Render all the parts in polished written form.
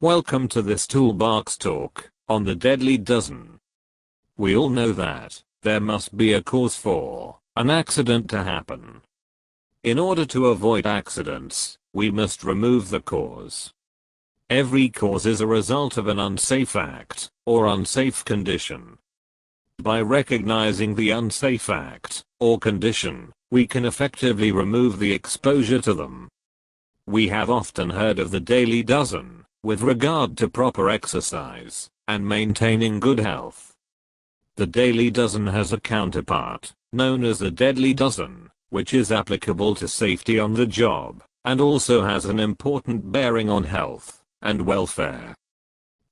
Welcome to this toolbox talk on the deadly dozen. We all know that there must be a cause for an accident to happen. In order to avoid accidents, we must remove the cause. Every cause is a result of an unsafe act or unsafe condition. By recognizing the unsafe act or condition, we can effectively remove the exposure to them. We have often heard of the daily dozen with regard to proper exercise and maintaining good health. The daily dozen has a counterpart, known as the deadly dozen, which is applicable to safety on the job, and also has an important bearing on health and welfare.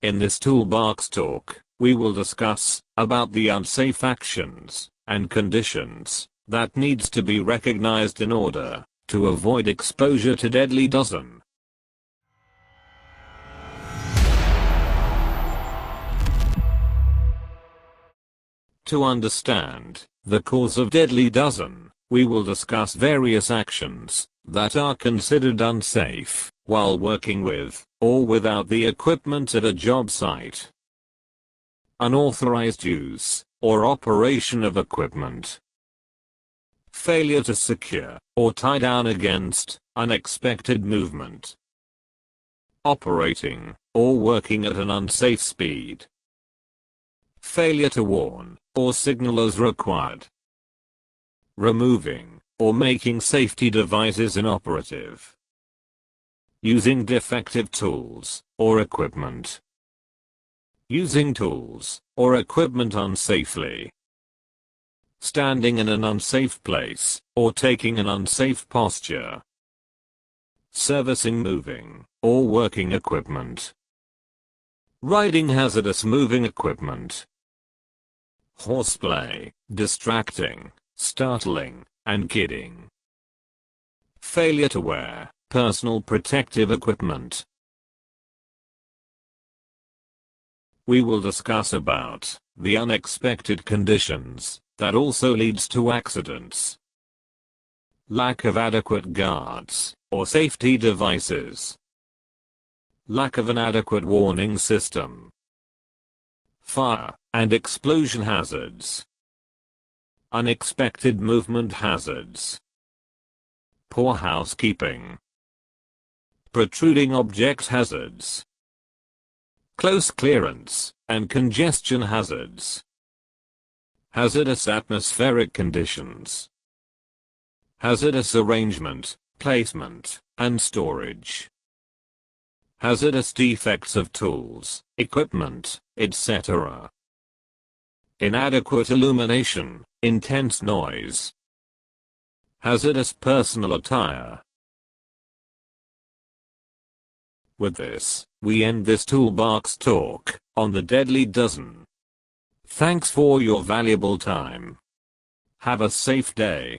In this toolbox talk, we will discuss about the unsafe actions and conditions that needs to be recognized in order to avoid exposure to deadly dozen. To understand the cause of deadly dozen, we will discuss various actions that are considered unsafe while working with or without the equipment at a job site. Unauthorized use or operation of equipment. Failure to secure or tie down against unexpected movement. Operating or working at an unsafe speed. Failure to warn or signal as required. Removing or making safety devices inoperative. Using defective tools or equipment. Using tools or equipment unsafely. Standing in an unsafe place or taking an unsafe posture. Servicing moving or working equipment. Riding hazardous moving equipment. Horseplay, distracting, startling, and kidding. Failure to wear personal protective equipment. We will discuss about the unexpected conditions that also leads to accidents. Lack of adequate guards or safety devices. Lack of an adequate warning system. Fire and explosion hazards. Unexpected movement hazards. Poor housekeeping. Protruding object hazards. Close clearance and congestion hazards. Hazardous atmospheric conditions. Hazardous arrangement, placement, and storage. Hazardous defects of tools, equipment, etc. Inadequate illumination, intense noise. Hazardous personal attire. With this, we end this toolbox talk on the deadly dozen. Thanks for your valuable time. Have a safe day.